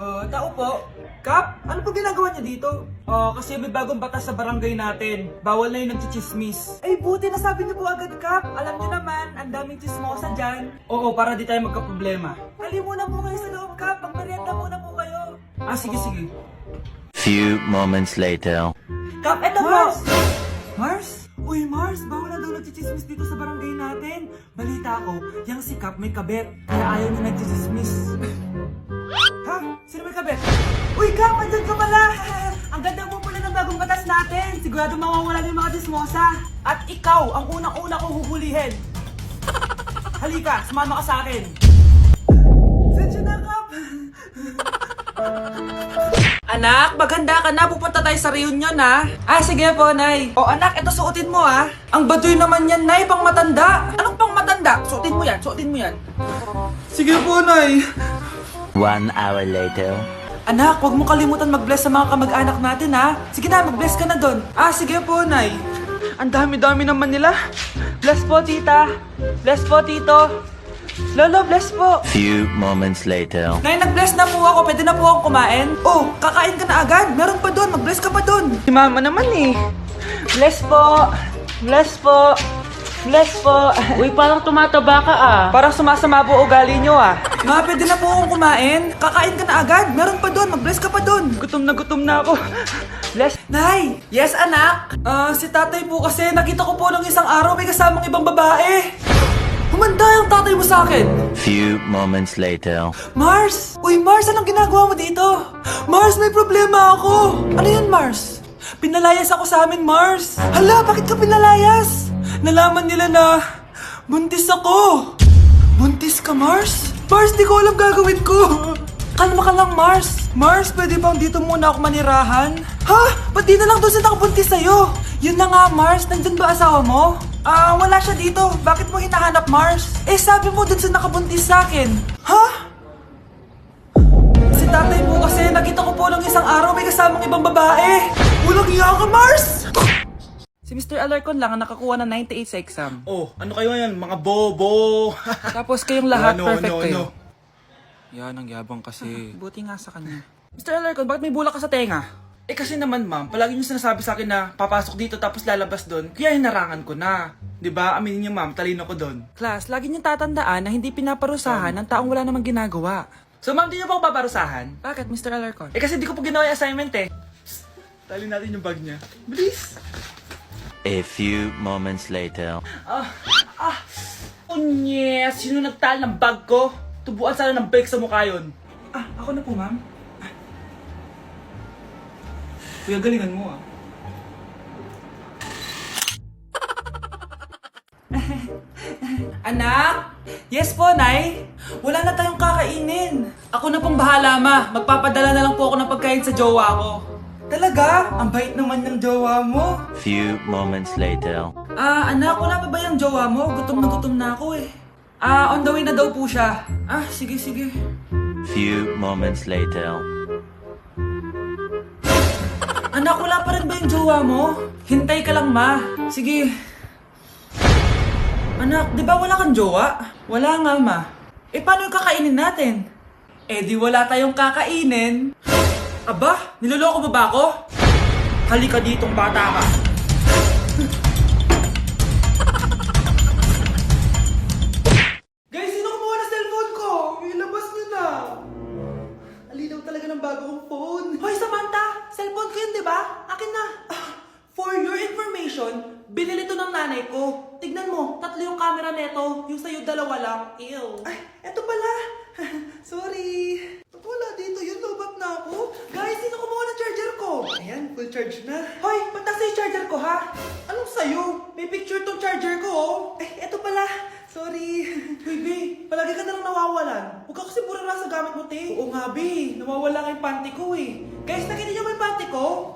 Tao po. Kap, ano po ginagawa niya dito? Kasi may bagong batas sa barangay natin. Bawal na yung nagchichismis. Ay, buti nasabi niyo po agad, Kap. Alam niyo naman, ang daming chismosa dyan. Oo, para di tayo magka-problema. Hali muna po kayo sa loob, Kap. Magmerienda muna po kayo. Sige. Few moments later. Kap, eto Mars! Mars? Uy, Mars, bawal na daw nagchichismis dito sa barangay natin. Balita ko, yung si Kap may kabet, kaya ayaw niya nagchichismis. Ha? Sino may kabet? Uy, Kap, andyan ka pala! Ang ganda mo pala ng bagong batas natin. Sigurado mawawala yung mga chismosa. At ikaw, ang unang-una kong huhulihin. Halika, sumama ka sa akin. Sensya na, Kap. Anak, maganda ka na. Pupunta tayo sa reunion, ha? Sige po, Nay. Anak, ito suotin mo, ha? Ang baduy naman yan, Nay. Pang matanda. Anong pang matanda? Suotin mo yan. Sige po, Nay. 1 hour later. Anak, huwag mo kalimutan mag-bless sa mga kamag-anak natin, ha? Sige na, mag-bless ka na doon. Sige po, Nay. Ang dami-dami naman nila. Bless po, tita. Bless po, tito. Lolo, bless po. Few moments later. Nay, nag-bless na po ako. Pwede na po akong kumain. Kakain ka na agad. Meron pa doon. Mag-bless ka pa doon. Si mama naman eh. Bless po. Bless po. Bless po. Uy, parang tumataba ka ah. Parang sumasama po ugali nyo ah. Ma, pwede na po akong kumain. Kakain ka na agad. Meron pa doon. Mag-bless ka pa doon. Gutom na ako. Bless. Nay! Yes, anak? Si tatay po kasi nakita ko po nung isang araw may kasamang ibang babae. Humanda yung tatay mo sa akin. Few moments later. Mars! Uy, Mars, anong ginagawa mo dito? Mars, may problema ako. Ano yan, Mars? Pinalayas ako sa amin, Mars. Hala, bakit ka pinalayas? Nalaman nila na buntis ako. Buntis ka, Mars? Mars, di ko alam gagawin ko. Kalma ka lang, Mars. Mars, pwede bang dito muna ako manirahan? Ha? Ba't di na lang doon sa nakabuntis sa'yo? Yun na nga, Mars. Nandun ba asawa mo? Wala siya dito. Bakit mo hinahanap, Mars? Sabi mo dun sa nakabuntis sa akin. Ha? Si tatay mo kasi nakita ko po ng isang araw may kasamang ibang babae. Walang iya ka, Mars! Si Mr. Alarcon lang ang nakakuha ng 98 sa exam. Ano kayo yan? Mga bobo! Tapos kayong lahat perfect kayo. Yan, ang yabang kasi. Buti nga sa kanya. Mr. Alarcon, bakit may bulak ka sa tenga? Kasi naman ma'am, palagi niyo sinasabi sa akin na papasok dito tapos lalabas doon, kaya hinarangan ko na. 'Di ba? Aminin niyo ma'am, talino ko doon. Class, lagi niyong tatandaan na hindi pinaparusahan ng taong wala namang ginagawa. So ma'am, di niyo pa ako paparusahan? Bakit, Mr. Alarcon? Kasi di ko po ginawa yung assignment eh. Tali natin yung bag niya. Bilis! A few moments later. Yes! Sino nagtal ng bag ko? Tubuan sana ng bike sa mukha yun. Ako na po, ma'am. Kuya, galingan mo ah. Anak? Yes po, Nay? Wala na tayong kakainin. Ako na pong bahala, ma. Magpapadala na lang po ako ng pagkain sa jowa ko. Talaga? Ang bait naman ng jowa mo. Few moments later. Anak, wala pa ba yung jowa mo? Gutom na ako eh. On the way na daw po siya. Sige. Few moments later. Anak, wala pa rin ba yung jowa mo? Hintay ka lang, ma. Sige. Anak, di ba wala kang jowa? Wala nga, ma. Paano yung kakainin natin? Di wala tayong kakainin. Aba, niloloko mo ba ako? Halika ditong bata ka. Guys, sino kumuha na cellphone ko? Ilabas niyo na. Alinaw talaga ng bago kong phone. Hoy, Samantha! Cellphone ko yun, di ba? Akin na. For your information, binili to ng nanay ko. Tignan mo, 3 yung camera neto. Yung sa'yo, 2 lang. Ew. Eto pala. Sorry. Wala dito yun, lobat na ako. Guys, sino kumuha ng charger ko? Ayan, full charge na. Hoy, pagtas yung charger ko, ha? Anong sa'yo? May picture tong charger ko, oh. Eto pala. Sorry. Baby, palagi ka na lang nawawalan. Huwag ka kasi pura sa gamit mo, te. Oo nga, B. Nawawala nga yung panty ko, eh. Guys, nakita niyo ba yung panty ko?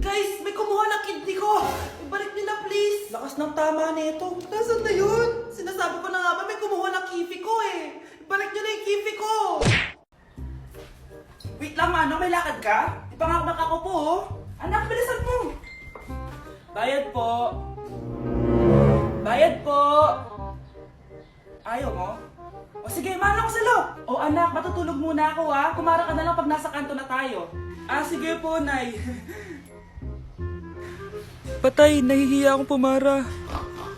Guys, may kumuha ng kidney ko. Ibalik niyo na, please. Lakas ng tama nito. Nasaan na yun? Sinasabi ko na nga ba, may kumuha ng kifi ko, eh. Ibalik niyo na yung kifi ko. Wait lang, Mano. May lakad ka? Ipangakmak ako po, oh. Anak, bilisan mo. Bayad po. Bayad po. Ayaw mo? O Sige, mara ko sila. O anak, matutulog muna ako ha. Kumara ka na lang pag nasa kanto na tayo. Sige po, Nay. Patay, nahihiya akong pumara.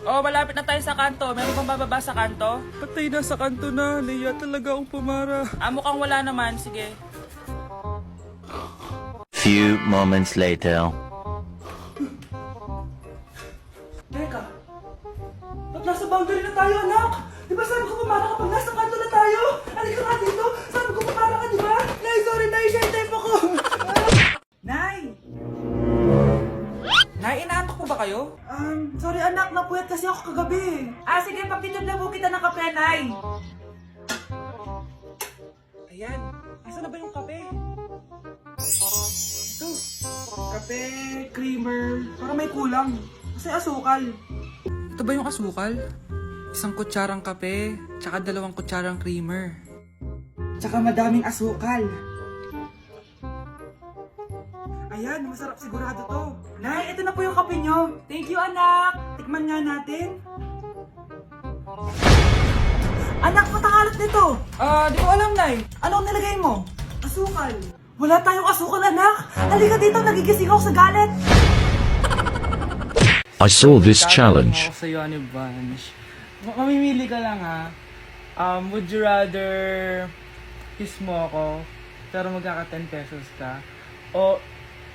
Malapit na tayo sa kanto. Meron bang bababa sa kanto? Patay, nasa kanto na. Nahiya talaga akong pumara. Mukhang wala naman. Sige. Few moments later. Teka. Ba't nasa boundary na tayo, anak? Di ba sabi ko pumara kapag nasa kanto na tayo? Halika nga dito. Sabi ko pumara ka, di ba? Nay, sorry, Nay. Share time ako. Nay! Nay, inaantok po ba kayo? Sorry anak, napuyat kasi ako kagabi. Sige, papitod na po kita ng kape, Nay. Ayan, asan na ba yung kape? Ito, kape, creamer, para may kulang. Kasi asukal. Ito ba yung asukal? Isang kutsarang kape, tsaka 2 kutsarang creamer. Tsaka madaming asukal. Ayan, masarap sigurado to. Nay, ito na po yung kape nyo. Thank you, anak. Tikman nga natin. Anak, matakalat nito. Di ko alam, Nay. Anong nilagay mo? Asukal. Wala tayong asukal, anak. Halika dito, nagigising ako sa galit. I saw this challenge. Ako sa'yo, Ani Bunch. Mamimili ka lang, ha? Would you rather kiss mo ako, pero magkaka 10 pesos ka? O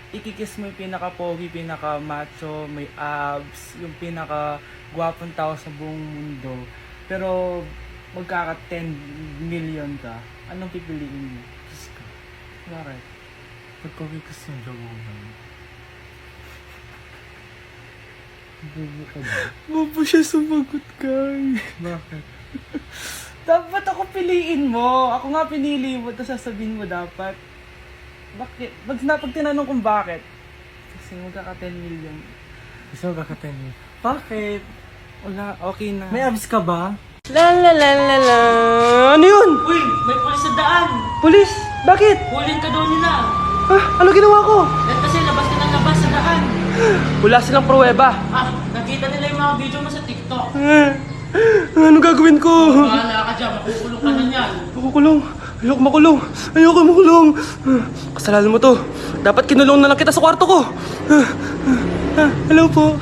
ikikiss mo yung pinaka-pogi, pinaka-macho, may abs, yung pinaka-gwapong tao sa buong mundo, pero magkaka 10 million ka, anong pipiliin mo? Kiss ka. Bakit? Pagkakikas yung jawaban. Bubo ka ba? Bobo siya sumagot ka. Bakit? Dapat ako piliin mo. Ako nga pinili mo, tapos sasabihin mo dapat. Bakit? Pag tinanong kung bakit, kasi magkaka 10 million. Gusto mo kakatin mo? Bakit? Wala, okay na. May abs ka ba? Ano yun? Uy, may pulis sa daan. Pulis? Bakit? Hulin ka daw nila. Ano ginawa ko? Yan kasi labas ka ng labas sa daan. Wala silang pruweba. Nakita nila yung mga video mo sa TikTok. Ano gagawin ko? Bahala ka dyan, makukulong ka na yan. Makukulong. Ayoko makulong. Ayoko makulong. Kasalanan mo to. Dapat kinulong na lang kita sa kwarto ko. Hello po.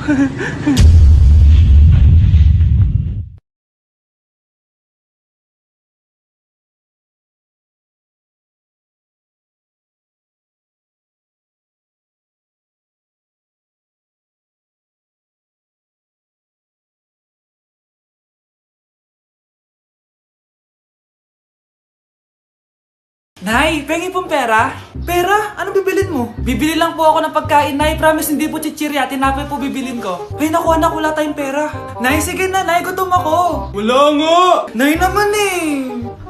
Nay, pengi pong pera? Pera? Anong bibilin mo? Bibili lang po ako ng pagkain, Nay. Promise, hindi po chichirya. Tinapay po bibilin ko. Ay, naku anak, wala tayong pera. Nay, sige na, Nay. Gutom ako. Wala nga! Nay naman eh.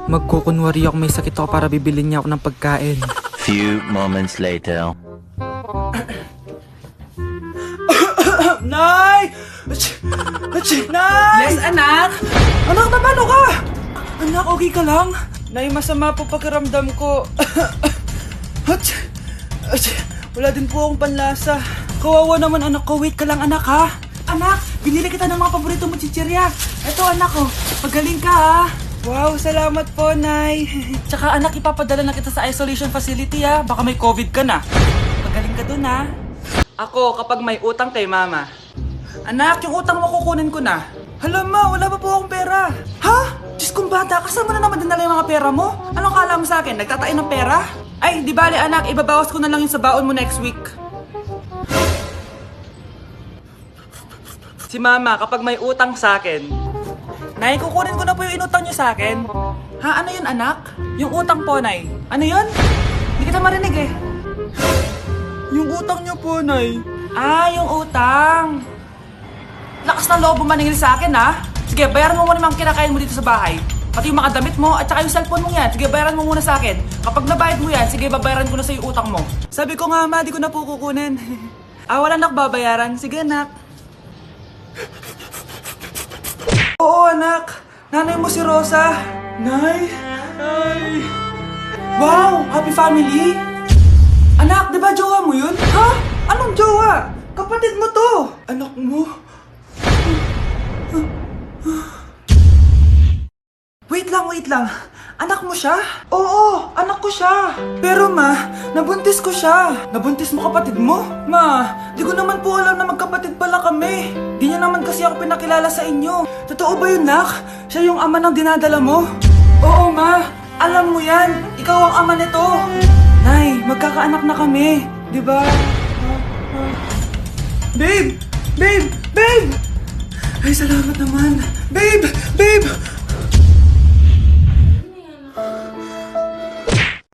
Magkukunwari ako may sakit ako para bibilin niya ako ng pagkain. Few moments later. Nay! Nay! Yes, anak? Anak, paano ka? Anak, okay ka lang? Nay, masama po pakiramdam ko. Wala din po akong panlasa. Kawawa naman anak ko. Wait ka lang anak ha. Anak, binili kita ng mga paborito mo chichirya. Eto anak ko, pagaling ka ha. Wow, salamat po, Nay. Tsaka anak, ipapadala na kita sa isolation facility ha. Baka may COVID ka na. Pagaling ka dun ha. Ako, kapag may utang kay mama. Anak, yung utang mo kukunin ko na. Hala ma, wala pa po akong pera. Ha? Diyos kong bata, kasama na naman dinala yung mga pera mo? Anong kala mo sa akin? Nagtatain ng pera? Ay, di bale anak, ibabawas ko na lang yung sa baon mo next week. Si mama, kapag may utang sa akin, Nay, kukunin ko na po yung inutang niyo sa akin. Ha, ano yun anak? Yung utang po, Nay. Ano yun? Hindi kita marinig eh. Yung utang niyo po, Nay. Yung utang. Lakas ng loob mo maningil sa akin, ha? Sige, bayaran mo muna yung mga kinakain mo dito sa bahay. Pati yung mga damit mo at saka yung cellphone mo yan. Sige, bayaran mo muna sa akin. Kapag nabayad mo yan, sige, babayaran ko na sa yung utang mo. Sabi ko nga, ma, di ko na po kukunin. Wala nak babayaran. Sige, anak. Oo, anak. Nanay mo si Rosa. Nay. Nay. Wow, happy family. Anak, di ba jowa mo yun? Ha? Anong jowa? Kapatid mo to. Anak mo? Wait wait lang. Anak mo siya? Oo, anak ko siya. Pero ma, nabuntis ko siya. Nabuntis mo kapatid mo? Ma, di ko naman po alam na magkapatid pala kami. Di niya naman kasi ako pinakilala sa inyo. Totoo ba yun, nak? Siya yung ama ng dinadala mo? Oo, ma. Alam mo yan. Ikaw ang ama nito. Nay, magkakaanak na kami. Di ba? Babe! Babe! Babe! Ay, salamat naman. Babe! Babe!